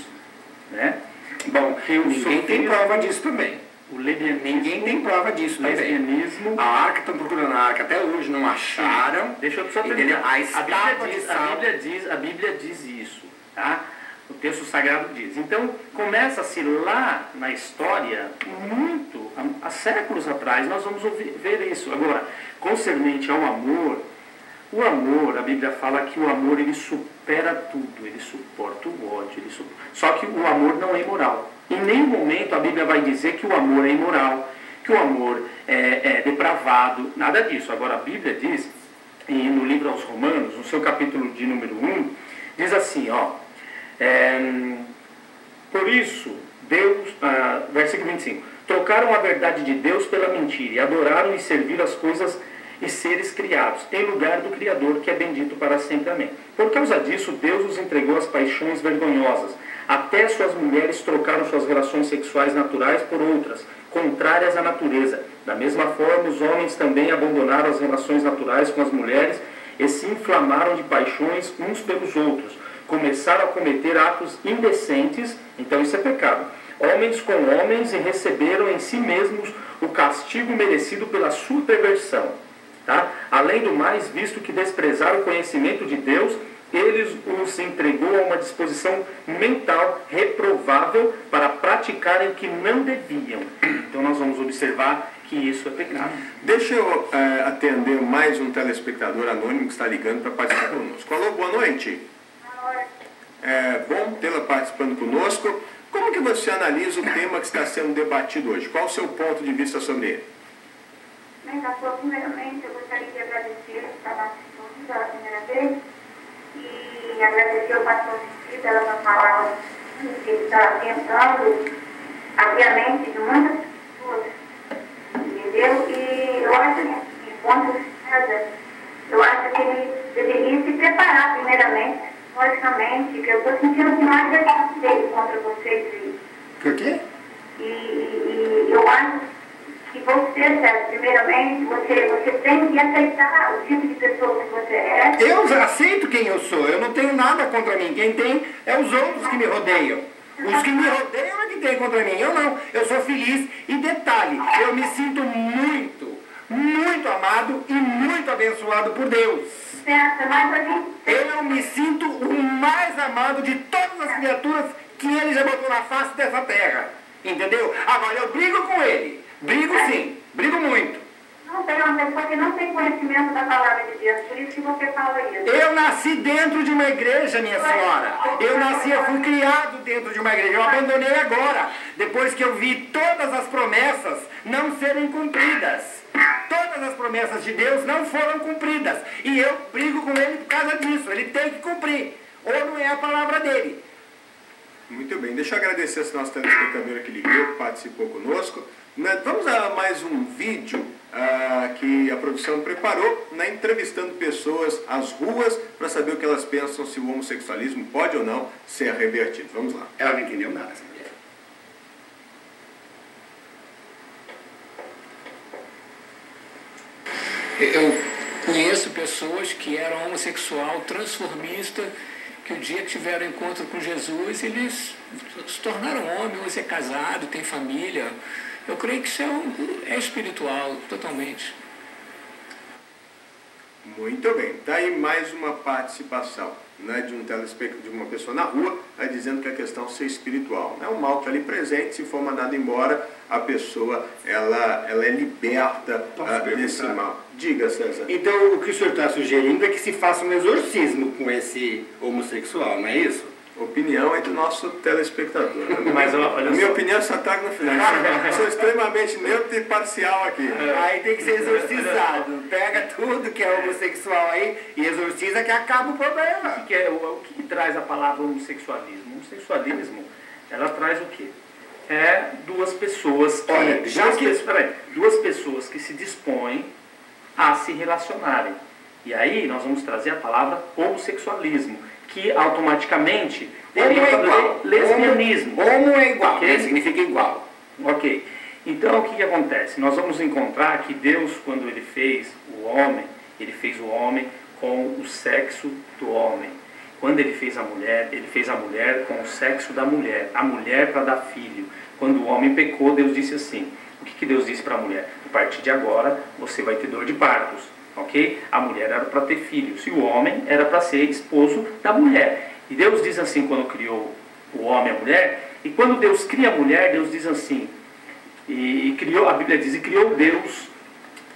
né? Bom, ninguém tem prova disso também. O lesbianismo, ninguém tem prova disso lesbianismo, também. A arca, estão procurando a arca até hoje, não acharam. Deixa eu só terminar. A Bíblia diz isso, tá? O texto sagrado diz. Então, começa-se lá na história, há séculos atrás, nós vamos ver isso. Agora, concernente ao amor, o amor, a Bíblia fala que o amor, ele supera tudo, ele suporta o ódio, só que o amor não é imoral. Em nenhum momento a Bíblia vai dizer que o amor é imoral, que o amor é depravado, nada disso. Agora, a Bíblia diz, e no livro aos Romanos, no seu capítulo de número 1, diz assim, ó, por isso, Deus, versículo 25, trocaram a verdade de Deus pela mentira e adoraram e serviram as coisas e seres criados, em lugar do Criador, que é bendito para sempre. Amém. Por causa disso, Deus os entregou às paixões vergonhosas. Até suas mulheres trocaram suas relações sexuais naturais por outras, contrárias à natureza. Da mesma forma, os homens também abandonaram as relações naturais com as mulheres e se inflamaram de paixões uns pelos outros. Começaram a cometer atos indecentes, então isso é pecado. Homens com homens, e receberam em si mesmos o castigo merecido pela sua perversão. Tá? Além do mais, visto que desprezaram o conhecimento de Deus, eles os entregou a uma disposição mental reprovável para praticarem o que não deviam. Então nós vamos observar que isso é pecado. Deixa eu atender mais um telespectador anônimo que está ligando para participar conosco. Alô, boa noite. Boa noite. É bom tê-la participando conosco. Como que você analisa o tema que está sendo debatido hoje? Qual o seu ponto de vista sobre ele? Bem, pastor, primeiramente eu gostaria de agradecer por estar participando pela primeira vez e agradecer ao pastor Cid pela sua palavra, que ele está tentando abrir a mente de muitas pessoas, entendeu? E eu acho que, enquanto César, eu acho que ele deveria se preparar primeiramente, logicamente, que eu estou sentindo que não há preconceito contra vocês aí. Por quê? E eu acho que você, César, primeiramente, você tem que aceitar o tipo de pessoa que você é. Eu aceito quem eu sou, eu não tenho nada contra mim. Quem tem é os outros que me rodeiam. Os que me rodeiam é que tem contra mim. Eu não, eu sou feliz. E detalhe, eu me sinto muito, muito amado e muito abençoado por Deus. Certo, mas a gente... Eu me sinto o mais amado de todas as criaturas que ele já botou na face dessa terra. Entendeu? Agora, eu brigo com ele. Brigo sim, brigo muito. Não tem uma pessoa que não tem conhecimento da palavra de Deus, por isso que você fala isso. Eu nasci dentro de uma igreja, minha senhora. Eu fui criado dentro de uma igreja. Eu abandonei agora, depois que eu vi todas as promessas não serem cumpridas. Todas as promessas de Deus não foram cumpridas. E eu brigo com ele por causa disso. Ele tem que cumprir. Ou não é a palavra dele. Muito bem, deixa eu agradecer esse nosso telespectador que ligou, que participou conosco. Vamos a mais um vídeo que a produção preparou, entrevistando pessoas às ruas para saber o que elas pensam, se o homossexualismo pode ou não ser revertido. Vamos lá. Ela não entendeu nada, essa mulher. Eu conheço pessoas que eram homossexual, transformista, que o dia que tiveram encontro com Jesus, eles se tornaram homens, hoje é casado, tem família. Eu creio que isso é espiritual, totalmente. Muito bem, está aí mais uma participação, né, de um telespectador, de uma pessoa na rua, dizendo que a questão ser espiritual. É um mal que está ali presente, se for mandado embora, a pessoa ela é liberta desse mal. Diga, César. Então, o que o senhor está sugerindo é que se faça um exorcismo com esse homossexual, não é isso? Opinião é do nosso telespectador. Mas olha a minha opinião só está no final. Sou extremamente neutro e parcial aqui. Aí tem que ser exorcizado. Pega tudo que é homossexual aí e exorciza que acaba o problema. O que traz a palavra homossexualismo? O homossexualismo, ela traz o quê? É duas pessoas que... Olha, duas pessoas que se dispõem a se relacionarem. E aí nós vamos trazer a palavra homossexualismo, que automaticamente homo é igual. Lesbianismo. Homo é igual, Okay? significa igual. Ok. Então o que acontece? Nós vamos encontrar que Deus, quando ele fez o homem com o sexo do homem. Quando ele fez a mulher com o sexo da mulher. A mulher para dar filho. Quando o homem pecou, Deus disse assim. O que Deus disse para a mulher? A partir de agora, você vai ter dor de partos. Ok? A mulher era para ter filhos e o homem era para ser esposo da mulher. E Deus diz assim quando criou o homem e a mulher. E quando Deus cria a mulher, Deus diz assim. A Bíblia diz, e criou Deus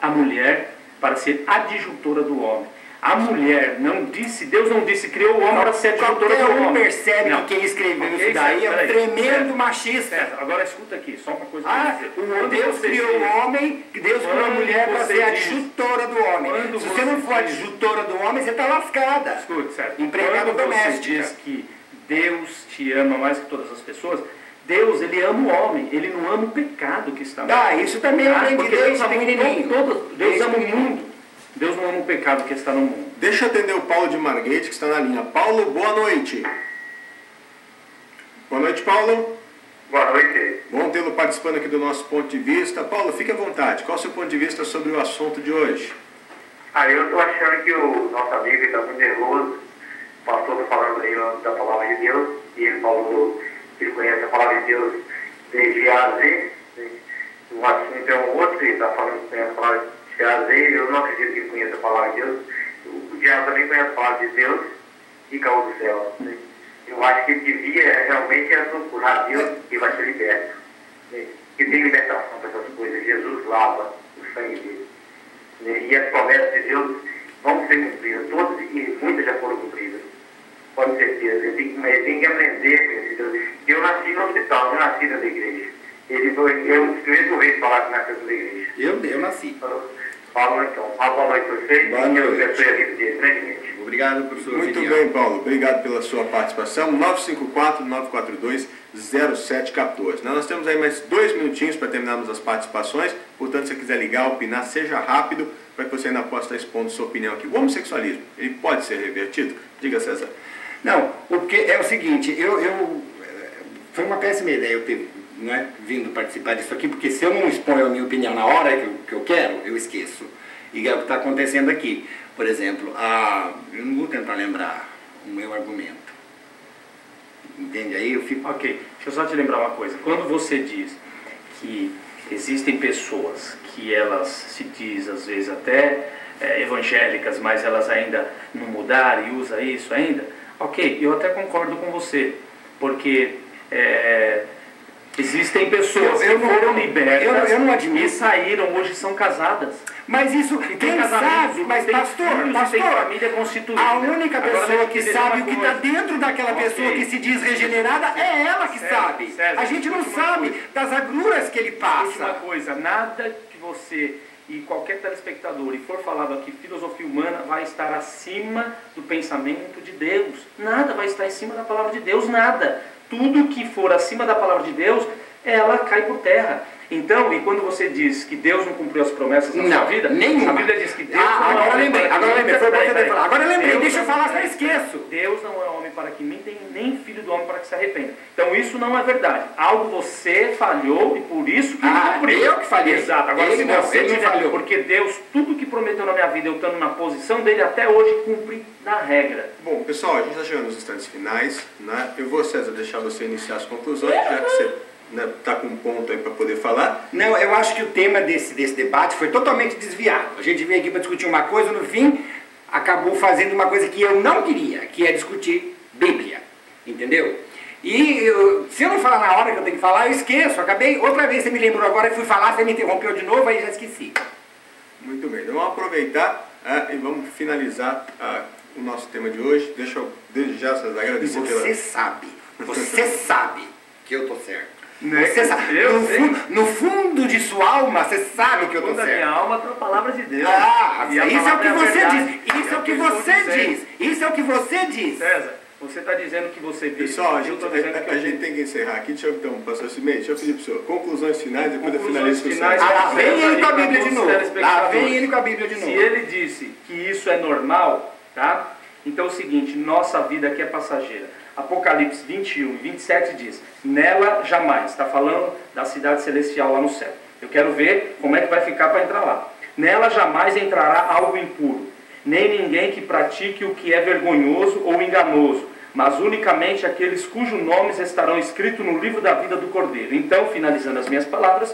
a mulher para ser adjuntora do homem. A mulher não disse, Deus não disse, criou o homem para ser adjuntora do homem. Percebe que quem escreveu isso daí é um tremendo machista. Agora escuta aqui, só uma coisa. Deus criou o homem, Deus criou a mulher para ser adjuntora do homem. Se você não for adjuntora do homem, você está lascada. Escute, certo? Empregada doméstica. Você diz que Deus te ama mais que todas as pessoas, Deus, ele ama o homem, ele não ama o pecado que está no mundo. Isso também eu aprendi desde pequenininho. Deus ama o mundo. Deus não ama o pecado que está no mundo. Deixa eu atender o Paulo de Marguete, que está na linha. Paulo, boa noite. Boa noite, Paulo. Boa noite. Bom tê-lo participando aqui do nosso ponto de vista. Paulo, fique à vontade. Qual é o seu ponto de vista sobre o assunto de hoje? Eu estou achando que o nosso amigo está muito nervoso. O pastor está falando aí da palavra de Deus. E ele falou que ele conhece a palavra de Deus desde A a Z. O assunto é um outro, ele está falando que conhece a palavra de A a Z. Eu não acredito que ele conheça a palavra de Deus. O diabo também conhece a palavra de Deus e caiu do céu. Eu acho que ele devia realmente procurar Deus e vai ser liberto. Que tem libertação para essas coisas. Jesus lava o sangue dele. E as promessas de Deus vão ser cumpridas. Todas e muitas já foram cumpridas. Com certeza. Ele tem que aprender com esse Deus. Eu nasci no hospital, eu nasci na igreja. Eu mesmo vejo falar que nasceu na igreja. Eu nasci. Falou então. Boa noite para vocês. Boa noite. Eu abençoe a vida dele grandemente. Obrigado por sua Muito opinião. bem, Paulo. Obrigado pela sua participação. 954-942-0714. Nós temos aí mais 2 minutinhos para terminarmos as participações. Portanto, se você quiser ligar, opinar, seja rápido, para que você ainda possa estar expondo sua opinião aqui. O homossexualismo, ele pode ser revertido? Diga, César. Não, porque é o seguinte, foi uma péssima ideia eu ter vindo participar disso aqui, porque se eu não exponho a minha opinião na hora que eu quero, eu esqueço. E é o que está acontecendo aqui. Por exemplo, eu não vou tentar lembrar o meu argumento. Entende? Aí eu fico... Ok, deixa eu só te lembrar uma coisa. Quando você diz que existem pessoas que elas se diz, às vezes até evangélicas, mas elas ainda não mudaram e usam isso ainda, ok, eu até concordo com você, porque existem pessoas que foram libertas e saíram, hoje são casadas. Mas isso, quem sabe, mas pastor, tem família constituída. A única pessoa que sabe o que está dentro daquela pessoa que se diz regenerada é ela que sabe. César, a gente não sabe das agruras que ele passa. Última coisa, nada que você e qualquer telespectador e for falado aqui, filosofia humana, vai estar acima do pensamento de Deus. Nada vai estar acima da palavra de Deus, nada. Tudo que for acima da palavra de Deus, ela cai por terra. Então, e quando você diz que Deus não cumpriu as promessas na sua vida, nenhuma. a Bíblia diz que Deus não agora é homem lembrei, para agora que lembrei, foi bom você ter falado. Agora eu lembrei, Deus deixa eu não- falar, senão eu esqueço. Deus não é homem para que mentem, nem filho do homem para que se arrependa. Então isso não é verdade. Algo você falhou e por isso que ele cumpriu. Eu que falhei. Exato. Agora Ele se não, você ele não tiver, falhou. porque Deus, tudo que prometeu na minha vida, eu estando na posição dele até hoje, cumpre na regra. Bom, pessoal, a gente está chegando nos instantes finais, né? Eu vou, César, deixar você iniciar as conclusões, já que você está com um ponto aí para poder falar. Não, eu acho que o tema desse debate foi totalmente desviado. A gente veio aqui para discutir uma coisa, no fim, acabou fazendo uma coisa que eu não queria, que é discutir Bíblia. Entendeu? E se eu não falar na hora que eu tenho que falar, eu esqueço. Acabei, outra vez você me lembrou agora que fui falar, você me interrompeu de novo, aí já esqueci. Muito bem, então vamos aproveitar e vamos finalizar o nosso tema de hoje. Deixa eu, desde já, César, agradecer Você sabe que eu tô certo. Né? Você sabe, no fundo de sua alma, você sabe que eu tô Quando a certo. minha alma está a palavra de Deus. Ah, E a isso é o palavra que a você verdade. diz. Isso é o que eu estou você dizendo. diz. Isso é o que você diz. César, você está dizendo que você vive. Pessoal, a eu gente, estou dizendo que eu gente tem que encerrar aqui. Deixa eu, então, pastor Cimei, deixa eu pedir para o senhor conclusões finais, depois eu finalizo com o finais. César. Lá vem ele com a Bíblia de novo. Lá telespectadores. vem ele com a Bíblia de novo. Se ele disse que isso é normal, tá? Então é o seguinte, nossa vida aqui é passageira. Apocalipse 21 e 27 diz, nela jamais, está falando da cidade celestial lá no céu. Eu quero ver como é que vai ficar para entrar lá. Nela jamais entrará algo impuro, nem ninguém que pratique o que é vergonhoso ou enganoso, mas unicamente aqueles cujos nomes estarão escritos no livro da vida do Cordeiro. Então, finalizando as minhas palavras,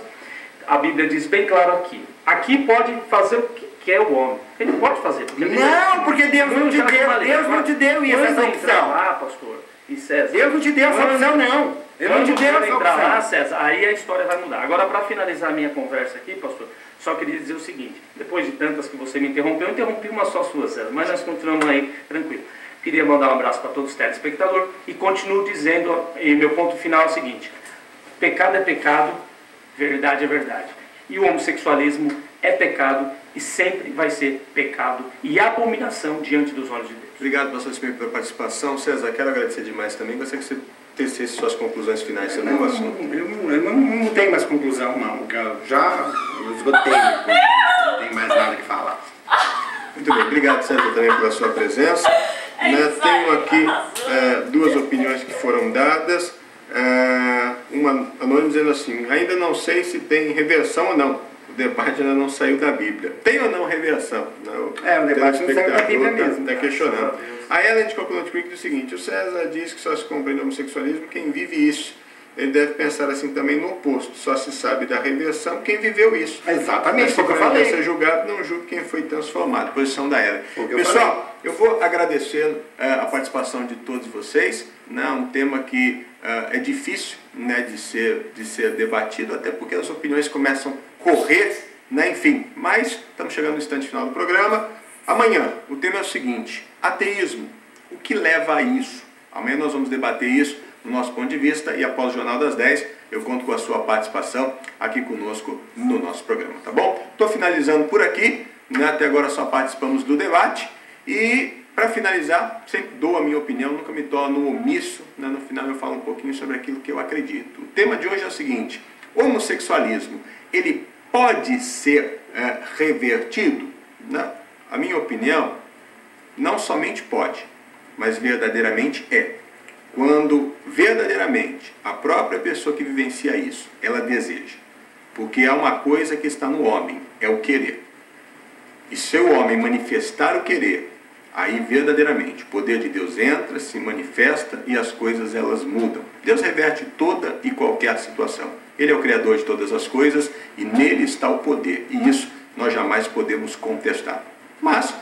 a Bíblia diz bem claro aqui. Aqui pode fazer o que quer o homem. Ele pode fazer. Porque Não, porque Deus não te deu. Deus não te deu isso, essa opção. Ah, pastor e César. Deus não te deu essa opção, não. Ele não te deu essa entrar lá, opção. César, aí a história vai mudar. Agora, para finalizar a minha conversa aqui, pastor, só queria dizer o seguinte. Depois de tantas que você me interrompeu, eu interrompi uma só sua, César. Mas nós continuamos aí, tranquilo. Queria mandar um abraço para todos os telespectadores e continuo dizendo, e meu ponto final é o seguinte. Pecado é pecado, verdade é verdade. E o homossexualismo é pecado e sempre vai ser pecado e abominação diante dos olhos de Deus. Obrigado, pastor Cimei, pela participação. César, quero agradecer demais também. Gostaria que você tecesse suas conclusões finais sobre o assunto. Eu não tenho mais conclusão, não. Eu já esgotei. Não tenho mais nada que falar. Muito bem, obrigado, César, também pela sua presença. Tenho aqui duas opiniões que foram dadas. Uma anônima dizendo assim, ainda não sei se tem reversão ou não. O debate ainda não saiu da Bíblia. Tem ou não reversão? O debate não saiu da Bíblia mesmo. Está questionando. A Ellen de Coconut Creek diz o seguinte, o César diz que só se compreende o homossexualismo quem vive isso. Ele deve pensar assim também no oposto. Só se sabe da reversão quem viveu isso. Exatamente, foi o que eu Quando falei. ser julgado, não julgue quem foi transformado. Posição da Ellen. Pessoal, eu vou agradecer a participação de todos vocês. Um tema que é difícil, né, de ser debatido, até porque as opiniões começam a correr, né, enfim. Mas estamos chegando no instante final do programa. Amanhã, o tema é o seguinte, ateísmo, o que leva a isso? Amanhã nós vamos debater isso no nosso ponto de vista e após o Jornal das 10, eu conto com a sua participação aqui conosco no nosso programa, tá bom? Estou finalizando por aqui, né, até agora só participamos do debate e para finalizar, sempre dou a minha opinião, nunca me torno omisso, né? No final eu falo um pouquinho sobre aquilo que eu acredito. O tema de hoje é o seguinte, o homossexualismo, ele pode ser revertido? Né? A minha opinião, não somente pode, mas verdadeiramente é. Quando verdadeiramente a própria pessoa que vivencia isso, ela deseja. Porque há uma coisa que está no homem, é o querer. E se o homem manifestar o querer, aí verdadeiramente o poder de Deus entra, se manifesta e as coisas elas mudam. Deus reverte toda e qualquer situação. Ele é o Criador de todas as coisas e nele está o poder. E isso nós jamais podemos contestar. Mas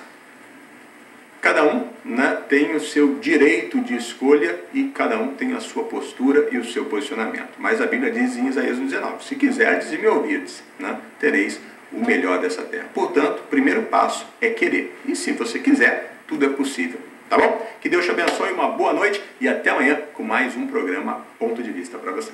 cada um, né, tem o seu direito de escolha e cada um tem a sua postura e o seu posicionamento. Mas a Bíblia diz em Isaías 19, se quiserdes e me ouvirdes, né, tereis o melhor dessa terra. Portanto, o primeiro passo é querer. E se você quiser, tudo é possível. Tá bom? Que Deus te abençoe, uma boa noite e até amanhã com mais um programa Ponto de Vista para você.